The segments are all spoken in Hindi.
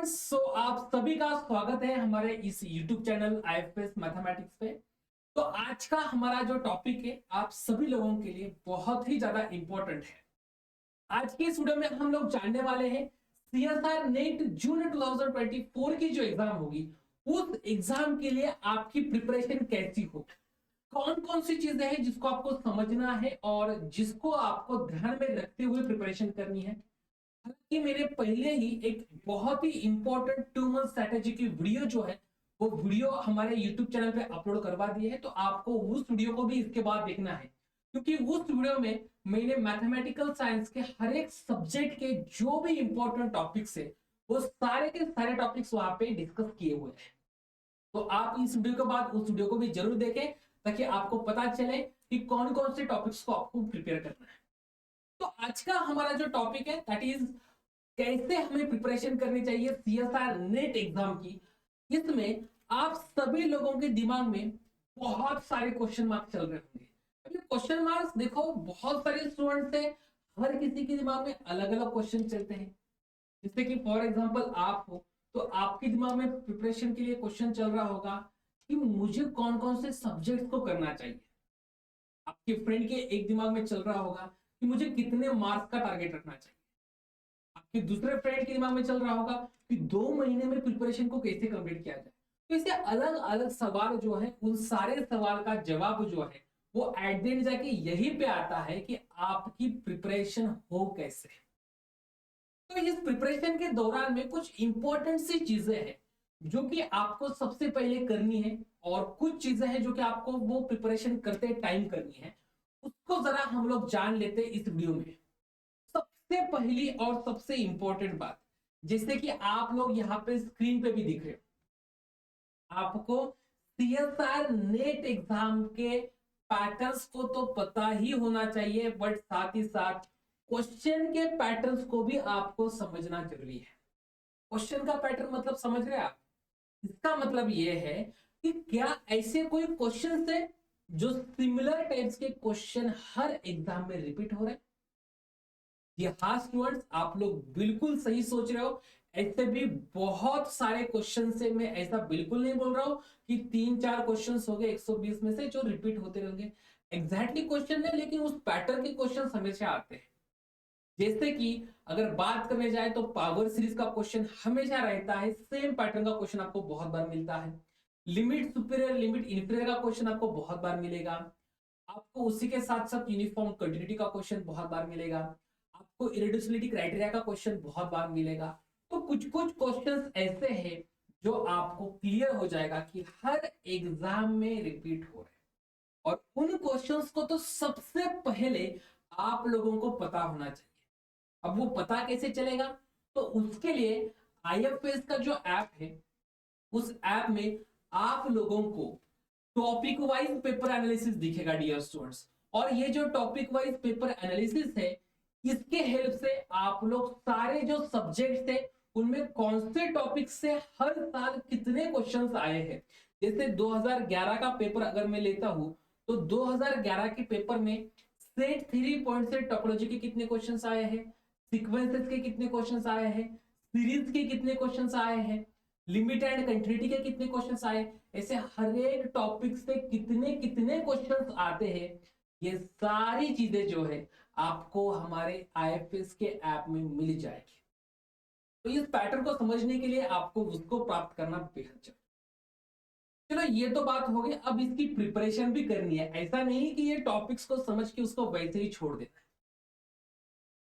स्टूडेंट्स, सो आप सभी का स्वागत है हमारे इस YouTube चैनल आईएफएस मैथमेटिक्स पे। तो आज का हमारा जो टॉपिक है आप सभी लोगों के लिए बहुत ही ज्यादा इंपॉर्टेंट है। आज की इस वीडियो में हम लोग जानने वाले हैं सीएसआर नेट जून 2024 की जो एग्जाम होगी उस एग्जाम के लिए आपकी प्रिपरेशन कैसी हो, कौन कौन सी चीजें हैं जिसको आपको समझना है और जिसको आपको ध्यान में रखते हुए प्रिपरेशन करनी है। हालांकि मैंने पहले ही एक बहुत ही इंपॉर्टेंट 2 मंथ स्ट्रेटेजी की वीडियो जो है वो वीडियो हमारे YouTube चैनल पे अपलोड करवा दी है, तो आपको उस वीडियो को भी इसके बाद देखना है क्योंकि उस वीडियो में मैंने मैथमेटिकल साइंस के हर एक सब्जेक्ट के जो भी इंपॉर्टेंट टॉपिक्स है वो सारे के सारे टॉपिक्स वहां पे डिस्कस किए हुए हैं। तो आप इस वीडियो के बाद उस वीडियो को भी जरूर देखें ताकि आपको पता चले कि कौन कौन से टॉपिक्स को आपको प्रिपेयर करना है। तो आज का हमारा जो टॉपिक है दैट इज कैसे हमें प्रिपरेशन करनी चाहिए सीएसआर नेट एग्जाम की। इसमें आप सभी लोगों के दिमाग में बहुत सारे क्वेश्चन मार्क चल रहे होंगे। अभी क्वेश्चन मार्क्स देखो, बहुत सारे स्टूडेंट्स है, हर किसी के दिमाग में अलग अलग क्वेश्चन चलते हैं। जैसे कि फॉर एग्जांपल आप हो तो आपके दिमाग में प्रिपरेशन के लिए क्वेश्चन चल रहा होगा कि मुझे कौन कौन से सब्जेक्ट्स को करना चाहिए। आपके फ्रेंड के एक दिमाग में चल रहा होगा कि मुझे कितने मार्क्स का टारगेट रखना चाहिए। आपके दूसरे फ्रेंड के दिमाग में चल रहा होगा कि 2 महीने में प्रिपरेशन को कैसे कंप्लीट किया जाए। तो इसे अलग अलग सवाल जो है उन सारे सवाल का जवाब जो है वो एट द एंड जाके यही पे आता है कि आपकी प्रिपरेशन हो कैसे। तो इस प्रिपरेशन के दौरान में कुछ इंपॉर्टेंट सी चीजें हैं जो कि आपको सबसे पहले करनी है और कुछ चीजें हैं जो कि आपको वो प्रिपरेशन करते टाइम करनी है। उसको जरा हम लोग जान लेते इस वीडियो में। सबसे पहली और सबसे इंपॉर्टेंट बात, जैसे कि आप लोग यहाँ पे स्क्रीन पे भी दिख रहे हो, आपको सीएसआर नेट एग्जाम के पैटर्न्स को तो पता ही होना चाहिए, बट साथ ही साथ क्वेश्चन के पैटर्न्स को भी आपको समझना जरूरी है। क्वेश्चन का पैटर्न मतलब समझ रहे हैं आप? इसका मतलब यह है कि क्या ऐसे कोई क्वेश्चन है जो सिमिलर टाइप्स के क्वेश्चन हर एग्जाम में रिपीट हो रहे हैं। ये हाँ स्टूडेंट्स, आप लोग बिल्कुल सही सोच रहे हो। ऐसे भी बहुत सारे क्वेश्चन से, मैं ऐसा बिल्कुल नहीं बोल रहा हूं कि 3-4 क्वेश्चन हो गए 120 में से जो रिपीट होते रहेंगे। एग्जैक्टली क्वेश्चन है लेकिन उस पैटर्न के क्वेश्चन हमेशा आते हैं। जैसे कि अगर बात करने जाए तो पावर सीरीज का क्वेश्चन हमेशा रहता है, सेम पैटर्न का क्वेश्चन आपको बहुत बार मिलता है। लिमिट सुपीरियर लिमिट इंफीरियर का क्वेश्चन आपको बहुत बार मिलेगा। आपको उसी के साथ साथ यूनिफॉर्म कंटिन्यूटी का क्वेश्चन बहुत बार मिलेगा। आपको इरेड्यूसिबिलिटी क्राइटेरिया का क्वेश्चन बहुत बार मिलेगा। तो कुछ कुछ क्वेश्चंस ऐसे हैं जो आपको क्लियर हो जाएगा कि हर एग्जाम में रिपीट हो रहे हैं और उन क्वेश्चंस को तो सबसे पहले आप लोगों को पता होना चाहिए। अब वो पता कैसे चलेगा? तो उसके लिए आईएफएस का जो ऐप है उस ऐप में आप लोगों को टॉपिक वाइज पेपर एनालिसिस दिखेगा डियर स्टूडेंट्स। और ये जो टॉपिक वाइज पेपर एनालिसिस है इसके हेल्प से आप लोग सारे जो सब्जेक्ट थे उनमें कौन से टॉपिक से हर साल कितने क्वेश्चंस आए हैं। जैसे 2011 का पेपर अगर मैं लेता हूं तो 2011 के पेपर में सेट थ्री पॉइंट से टोपोलॉजी के कितने क्वेश्चंस आए हैं, सीक्वेंसेस के कितने क्वेश्चंस आए हैं, सीरीज के कितने क्वेश्चंस आए हैं, लिमिट एंड कंटिन्यूटी के कितने क्वेश्चंस आए। ऐसे हर एक टॉपिक से कितने कितने क्वेश्चंस आते हैं, ये सारी चीजें जो है आपको हमारे आईएफएस के ऐप में मिल जाएगी। तो इस पैटर्न को समझने के लिए आपको उसको प्राप्त करना बेहद जरूरी। चलो ये तो बात हो गई, अब इसकी प्रिपरेशन भी करनी है। ऐसा नहीं कि ये टॉपिक्स को समझ के उसको वैसे ही छोड़ देना है।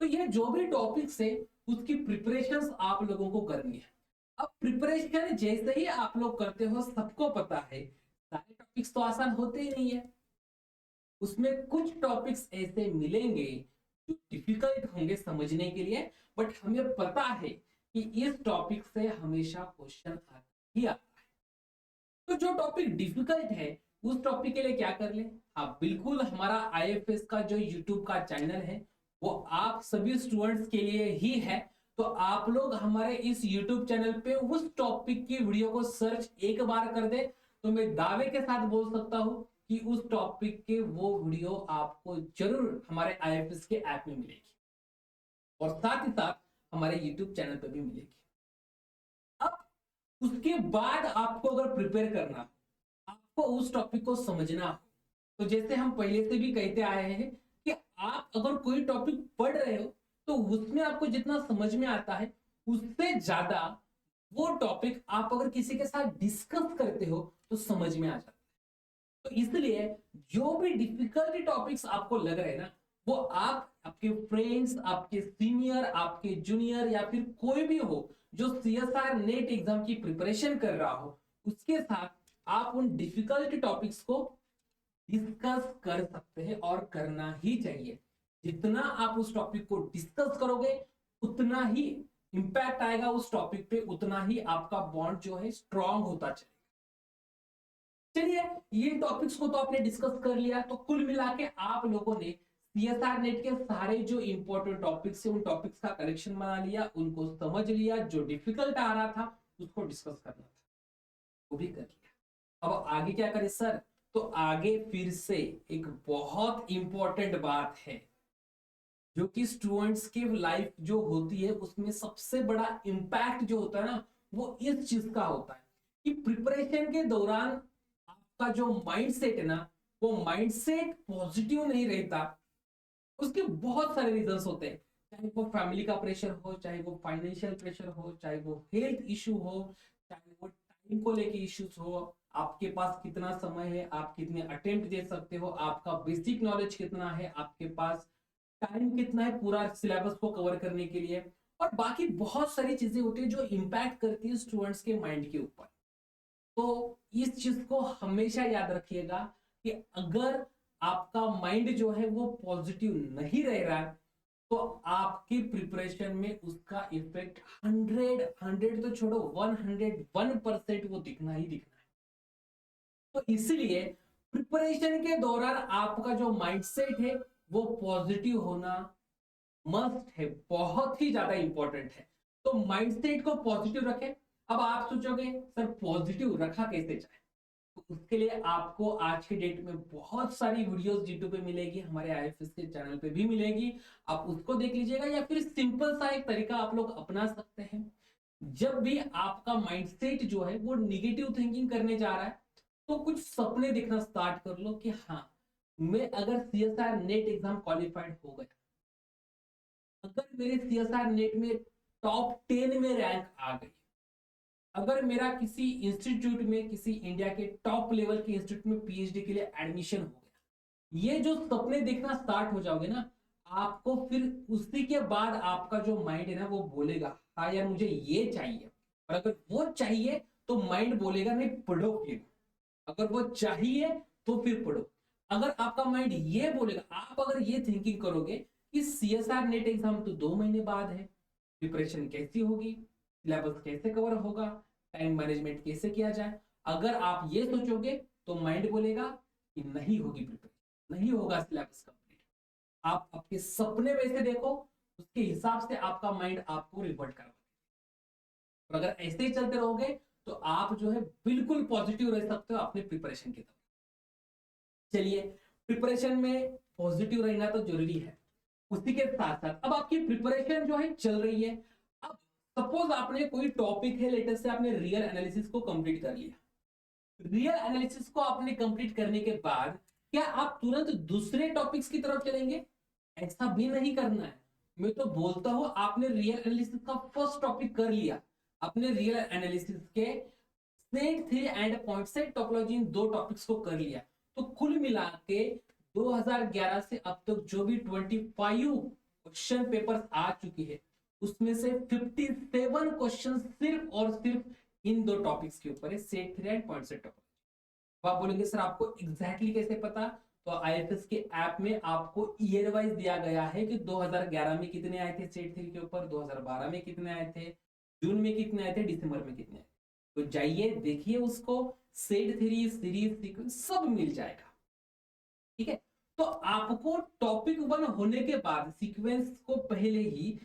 तो ये जो भी टॉपिक्स है उसकी प्रिपरेशंस आप लोगों को करनी है। अब प्रिपरेशन जैसे ही आप लोग करते हो सबको पता है सारे टॉपिक्स तो आसान होते ही नहीं है। उसमें कुछ टॉपिक्स ऐसे मिलेंगे जो डिफिकल्ट होंगे समझने के लिए, बट हमें पता है कि इस टॉपिक से हमेशा क्वेश्चन आता ही आता है। तो जो टॉपिक डिफिकल्ट है उस टॉपिक के लिए क्या कर ले, आप बिल्कुल हमारा आईएफएस का जो यूट्यूब का चैनल है वो आप सभी स्टूडेंट्स के लिए ही है। तो आप लोग हमारे इस यूट्यूब चैनल पे उस टॉपिक की वीडियो को सर्च एक बार कर दे तो मैं दावे के साथ बोल सकता हूं कि उस टॉपिक के वो वीडियो आपको जरूर हमारे आईएफएस के ऐप में मिलेगी और साथ ही साथ हमारे यूट्यूब चैनल पे भी मिलेगी। उसके बाद आपको अगर प्रिपेयर करना हो, आपको उस टॉपिक को समझना हो, तो जैसे हम पहले से भी कहते आए हैं कि आप अगर कोई टॉपिक पढ़ रहे हो तो उसमें आपको जितना समझ में आता है उससे ज्यादा वो टॉपिक आप अगर किसी के साथ डिस्कस करते हो तो समझ में आ जाता है। तो इसलिए जो भी डिफिकल्ट टॉपिक्स आपको लग रहे हैं ना, वो आप आपके फ्रेंड्स, आपके सीनियर, आपके जूनियर या फिर कोई भी हो जो सीएसआर नेट एग्जाम की प्रिपरेशन कर रहा हो, उसके साथ आप उन डिफिकल्ट टॉपिक्स को डिस्कस कर सकते हैं और करना ही चाहिए। जितना आप उस टॉपिक को डिस्कस करोगे उतना ही इंपैक्ट आएगा उस टॉपिक पे, उतना ही आपका बॉन्ड जो है स्ट्रांग होता चलेगा। चलिए, ये टॉपिक्स को तो आपने डिस्कस कर लिया, तो कुल मिला के आप लोगों ने सीएसआर नेट के सारे जो इंपॉर्टेंट टॉपिक्स है उन टॉपिक्स का कलेक्शन बना लिया, उनको समझ लिया, जो डिफिकल्ट आ रहा था उसको डिस्कस करना था वो भी कर लिया। अब आगे क्या करें सर? तो आगे फिर से एक बहुत इंपॉर्टेंट बात है जो कि स्टूडेंट्स की लाइफ जो होती है उसमें सबसे बड़ा इंपैक्ट जो होता है ना, वो इस चीज का होता है कि प्रिपरेशन के दौरान आपका जो माइंडसेट है ना, वो माइंडसेट पॉजिटिव नहीं रहता। उसके बहुत सारे रीजंस होते हैं, चाहे वो फैमिली का प्रेशर हो, चाहे वो फाइनेंशियल प्रेशर हो, चाहे वो हेल्थ इशू हो, चाहे वो टाइम को लेके इश्यूज हो, आपके पास कितना समय है, आप कितने अटेम्प्ट दे सकते हो, आपका बेसिक नॉलेज कितना है, आपके पास टाइम कितना है पूरा सिलेबस को कवर करने के लिए, और बाकी बहुत सारी चीजें होती है जो इम्पैक्ट करती है स्टूडेंट्स के माइंड के ऊपर। तो इस चीज को हमेशा याद रखिएगा कि अगर आपका माइंड जो है वो पॉजिटिव नहीं रह रहा है तो आपकी प्रिपरेशन में उसका इफेक्ट 100 तो छोड़ो 101% वो दिखना ही दिखना है। तो इसलिए प्रिपरेशन के दौरान आपका जो माइंडसेट है वो पॉजिटिव होना मस्ट है, बहुत ही ज्यादा इंपॉर्टेंट है। तो माइंडसेट को पॉजिटिव रखें। अब आप सोचोगे सर पॉजिटिव रखा कैसे जाए? तो उसके लिए आपको आज के डेट में बहुत सारी वीडियोस यूट्यूब पे मिलेगी, हमारे आईएफएस के चैनल पे भी मिलेगी, आप उसको देख लीजिएगा। या फिर सिंपल सा एक तरीका आप लोग अपना सकते हैं। जब भी आपका माइंडसेट जो है वो निगेटिव थिंकिंग करने जा रहा है तो कुछ सपने देखना स्टार्ट कर लो कि हाँ, मैं अगर सीएसआर नेट एग्जाम क्वालिफाइड हो गया, अगर मेरे सीएसआर नेट में टॉप 10 में रैंक आ गई, अगर मेरा किसी इंस्टीट्यूट में, किसी इंडिया के टॉप लेवल के इंस्टीट्यूट में पीएचडी के लिए एडमिशन हो गया, ये जो सपने देखना स्टार्ट हो जाओगे ना, आपको फिर उसी के बाद आपका जो माइंड है ना वो बोलेगा हाँ यार मुझे ये चाहिए। और अगर वो चाहिए तो माइंड बोलेगा नहीं पढ़ो फिर, अगर वो चाहिए तो फिर पढ़ो। अगर आपका माइंड ये बोलेगा, आप अगर ये थिंकिंग करोगे कि सीएसआर नेट एग्जाम तो 2 महीने बाद है, प्रिपरेशन कैसी होगी, सिलेबस कैसे कवर होगा, टाइम मैनेजमेंट कैसे किया जाए, अगर आप ये सोचोगे तो माइंड बोलेगा कि नहीं होगी प्रिपरेशन, नहीं होगा सिलेबस कंप्लीट। आप आपके सपने वैसे देखो, उसके हिसाब से आपका माइंड आपको रिवर्ट करवा। और अगर ऐसे ही चलते रहोगे तो आप जो है बिल्कुल पॉजिटिव रह सकते हो अपने प्रिपरेशन की तरफ। चलिए, प्रिपरेशन में पॉजिटिव रहना तो जरूरी है, उसी के साथ साथ अब आपकी प्रिपरेशन जो है चल रही है। अब सपोज आपने कोई टॉपिक है, लेटेस्ट से आपने रियल एनालिसिस को कंप्लीट कर लिया। रियल एनालिसिस को आपने कंप्लीट करने के बाद क्या आप तुरंत दूसरे टॉपिक्स की तरफ चलेंगे? ऐसा भी नहीं करना है। मैं तो बोलता हूं आपने रियल एनालिसिस का फर्स्ट टॉपिक कर लिया, आपने रियल एनालिसिस के set three and point set topology in 2 topics को कर लिया, तो कुल मिला के 2011 से अब तक जो भी 25 क्वेश्चन पेपर्स आ चुकी है उसमें से 57 क्वेश्चन सिर्फ और सिर्फ इन 2 टॉपिक्स के ऊपर है, set three and point set topology. आप बोलेंगे सर आपको एग्जैक्टली कैसे पता? तो आईएफएस के ऐप में आपको ईयर वाइज दिया गया है कि 2011 में कितने आए थे सेट थ्री के ऊपर, 2012 में कितने आए थे, जून में कितने आए थे, दिसंबर में कितने आए थे। तो जाइए देखिए उसको, सेट थ्री सीरीज सीक्वेंस सब मिल जाएगा। ठीक है, तो आपको टॉपिक 1 होने के बाद सीक्वेंस को पहले ही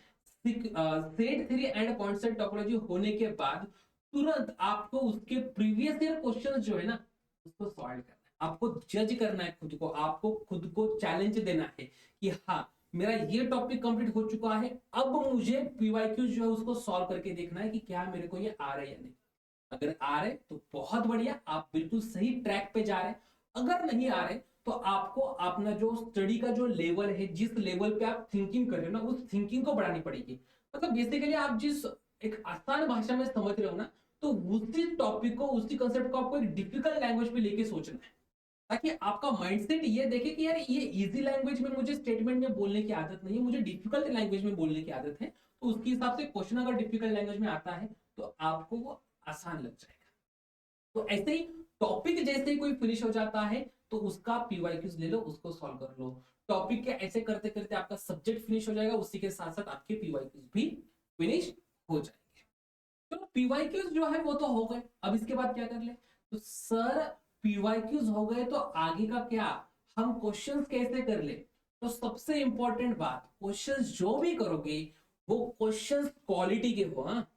set three and point set topology होने के बाद तुरंत आपको उसके प्रीवियस ईयर क्वेश्चन जो है ना उसको सॉल्व करना है, आपको जज करना है खुद को, आपको खुद को चैलेंज देना है कि हाँ मेरा ये टॉपिक कंप्लीट हो चुका है, अब मुझे पीवाईक्यू जो है उसको सॉल्व करके देखना है कि क्या मेरे को ये आ रहा है या नहीं। अगर आ रहे तो बहुत बढ़िया, आप बिल्कुल सही ट्रैक पे जा रहे हैं। अगर नहीं आ रहे तो आपको अपना जो स्टडी का जो लेवल है, जिस लेवल पे आप थिंकिंग कर रहे हो ना, उस थिंकिंग को बढ़ानी पड़ेगी। मतलब बेसिकली आप जिस एक आसान भाषा में समझ रहे हो ना, तो उसी टॉपिक को, उसी कंसेप्ट को आपको एक डिफिकल्ट लैंग्वेज में लेके सोचना है, ताकि आपका माइंडसेट ये देखे कि यार ये इजी लैंग्वेज में मुझे स्टेटमेंट में बोलने की आदत नहीं है, मुझे डिफिकल्ट लैंग्वेज में बोलने की आदत है। तो उसके हिसाब से क्वेश्चन अगर डिफिकल्ट लैंग्वेज में आता है तो आपको वो आसान लग जाएगा। तो ऐसे ही टॉपिक जैसे ही कोई फिनिश हो जाता है तो उसका पीवाईक्यूज ले लो, उसको सॉल्व कर लो। टॉपिक के ऐसे करते करते आपका सब्जेक्ट फिनिश हो जाएगा, उसी के साथ साथ आपके पीवाईक्यूज भी फिनिश हो जाएंगे। तो पीवाईक्यूज जो है वो तो हो गए, अब इसके बाद क्या कर ले? तो सर पीवाईक्यूज हो गए तो आगे का क्या, हम क्वेश्चंस कैसे कर ले? तो सबसे इंपॉर्टेंट बात, क्वेश्चंस जो भी करोगे वो क्वेश्चंस क्वालिटी के हो। हाँ,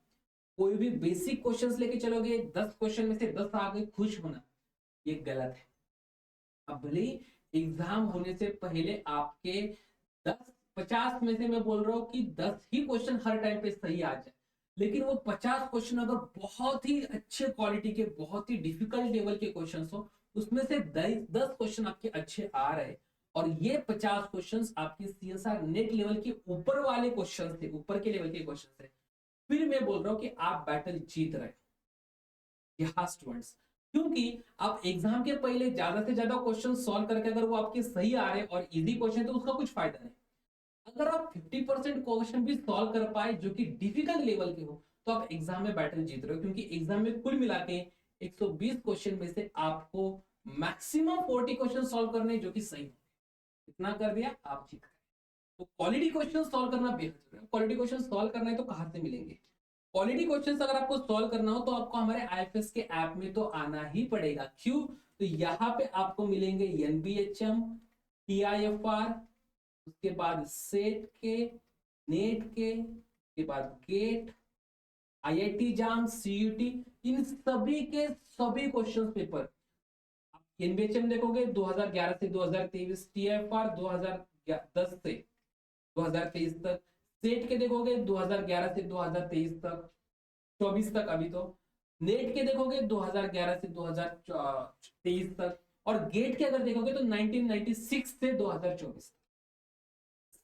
कोई भी बेसिक क्वेश्चंस लेके चलोगे, 10 क्वेश्चन में से 10 आ गए, खुश होना, ये गलत है। अब भले एग्जाम होने से पहले आपके 10-50 में से मैं बोल रहा हूं कि 10 ही क्वेश्चन हर टाइम पे सही आ जाए, लेकिन वो 50 क्वेश्चन अगर बहुत ही अच्छे क्वालिटी के, बहुत ही डिफिकल्ट लेवल के क्वेश्चन हो, उसमें से 10 क्वेश्चन आपके अच्छे आ रहे और ये 50 क्वेश्चन आपके सीएसआर नेट लेवल के ऊपर वाले क्वेश्चन थे, ऊपर के लेवल के क्वेश्चन थे, फिर मैं बोल रहा हूं कि आप बैटल जीत रहे हो स्टूडेंट्स। क्योंकि आप एग्जाम के पहले ज्यादा से ज्यादा क्वेश्चन सॉल्व करके अगर वो आपके सही आ रहे और इजी क्वेश्चन, तो उसका कुछ फायदा नहीं। अगर आप 50% क्वेश्चन भी सॉल्व कर पाए जो कि डिफिकल्ट लेवल के हो, तो आप एग्जाम में बैटल जीत रहे हो। क्योंकि एग्जाम में कुल मिला के 120 क्वेश्चन में से आपको मैक्सिमम 40 क्वेश्चन सॉल्व करने जो कि सही हो, इतना कर दिया आप जीत गए। तो क्वालिटी क्वेश्चन सॉल्व करना बेहद जरूरी है। क्वालिटी क्वेश्चन सॉल्व करना है तो कहां से मिलेंगे? क्वालिटी क्वेश्चंस अगर आपको सॉल्व करना हो तो आपको हमारे आईएफएस के ऐप में तो आना ही पड़ेगा। क्यों? तो यहाँ पे आपको मिलेंगे एनबीएचएम, टीआईएफआर, उसके बाद सेट के, नेट के, उसके बाद गेट, आईआईटी जाम, सीयूटी, इन सभी के सभी क्वेश्चन पेपर आप एनबीएचएम देखोगे 2011 से 2023, टीआईएफआर 2010 से 2023 तक, सेट के देखोगे 2011 से 2023 तक, 24 तक, अभी तो नेट के देखोगे 2011 से 2023 तक, और गेट के अगर देखोगे तो 1996 से 2024 तक।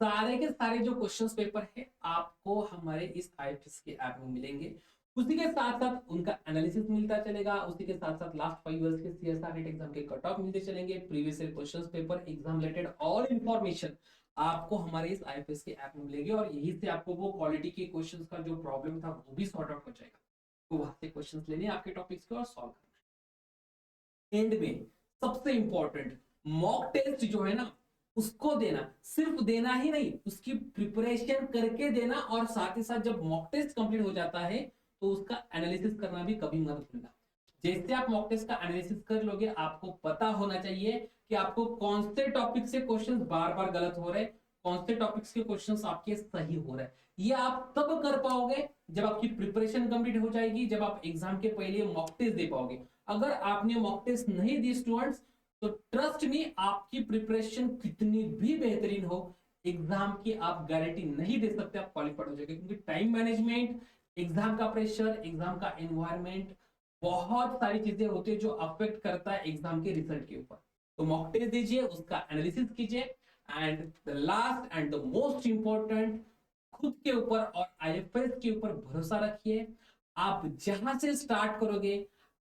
सारे के सारे जो क्वेश्चंस पेपर है आपको हमारे इस आईएफएस के ऐप में मिलेंगे। उसी के साथ साथ उनका एनालिसिस मिलता चलेगा, उसी के साथ साथ लास्ट 5 इयर्स के सीएसआर नेट एग्जाम के कट ऑफ मिलते चलेंगे, previous year questions paper, exam related all information आपको हमारे इस आईएफएस के ऐप में मिलेगी। और यही से आपको वो क्वालिटी के क्वेश्चंस का जो प्रॉब्लम था वो भी सॉर्ट आउट हो जाएगा। तो वहां से क्वेश्चंस लेने आपके टॉपिक्स को और सॉल्व करना है। एंड में सबसे इंपॉर्टेंट, मॉक टेस्ट जो है ना, उसको देना, सिर्फ देना ही नहीं, उसकी प्रिपरेशन करके देना, और साथ ही साथ जब मॉक टेस्ट कंप्लीट हो जाता है तो उसका एनालिसिस करना भी कभी मत भूलना। जैसे आप मॉक टेस्ट का एनालिसिस कर लोगे, आपको पता होना चाहिए कि आपको कौन से टॉपिक से क्वेश्चंस बार बार गलत हो रहे, कौन से टॉपिक्स के क्वेश्चंस आपके सही हो रहे हैं। ये आप तब कर पाओगे जब आपकी प्रिपरेशन कंप्लीट हो जाएगी, जब आप एग्जाम के पहले मॉक टेस्ट दे पाओगे। अगर आपने मॉक टेस्ट नहीं दी स्टूडेंट्स, तो ट्रस्ट मी, आपकी प्रिपरेशन कितनी भी बेहतरीन हो, एग्जाम की आप गारंटी नहीं दे सकते आप क्वालिफाइड हो जाएंगे। क्योंकि टाइम मैनेजमेंट, एग्जाम का प्रेशर, एग्जाम का एनवायरमेंट, बहुत सारी चीजें होती है जो अफेक्ट करता है एग्जाम के रिजल्ट के ऊपर। तो मॉक टेस्ट दीजिए, उसका एनालिसिस कीजिए, and the last and the most important, खुद के ऊपर और आईएफएस के ऊपर भरोसा रखिए। आप जहां से स्टार्ट करोगे,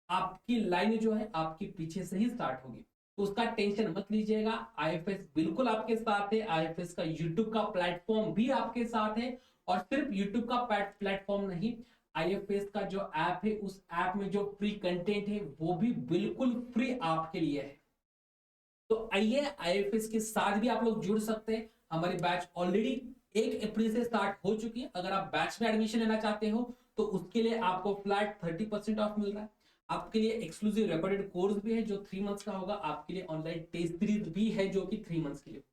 आपकी लाइन जो है आपके पीछे से ही स्टार्ट होगी, तो उसका टेंशन मत लीजिएगा। आईएफएस बिल्कुल आपके साथ है, आईएफएस का यूट्यूब का प्लेटफॉर्म भी आपके साथ है, और सिर्फ यूट्यूब का प्लेटफॉर्म नहीं, आईएफएस का जो ऐप है, उस ऐप में जो फ्री कंटेंट है वो भी बिल्कुल फ्री आपके लिए है। तो आइए, आईएफएस के साथ भी आप लोग जुड़ सकते हैं। हमारी बैच ऑलरेडी 1 अप्रैल से स्टार्ट हो चुकी है। अगर आप बैच में एडमिशन लेना चाहते हो तो उसके लिए आपको फ्लैट 30% ऑफ मिल रहा है। आपके लिए एक्सक्लूसिव रिकॉर्डेड कोर्स भी है जो 3 मंथ्स का होगा। आपके लिए ऑनलाइन टेस्ट सीरीज भी है जो कि 3 मंथ्स के लिए।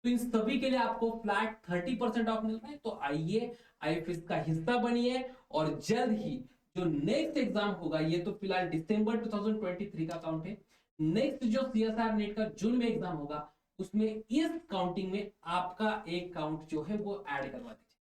तो इन सभी के लिए आपको फ्लैट 30% ऑफ मिल रहा है। तो आइए, आईएफएस का हिस्सा बनिए, और जल्द ही जो नेक्स्ट एग्जाम होगा, ये तो फिलहाल दिसंबर 2023 का काउंट है, नेक्स्ट जो सीएसआर नेट का जून में एग्जाम होगा, उसमें इस काउंटिंग में आपका एक काउंट जो है वो ऐड करवा दीजिए।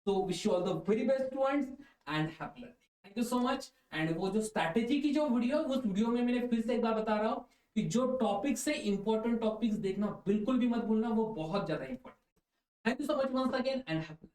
तो wish you all the very best students and happy learning. Thank you so much. And वो जो स्ट्रैटेजी की जो वीडियो, उस वीडियो में मैंने फिर से एक बार बता रहा हूँ कि जो टॉपिक से इंपॉर्टेंट टॉपिक्स देखना बिल्कुल भी मत भूलना, वो बहुत ज्यादा important. Thank you so much once again and happy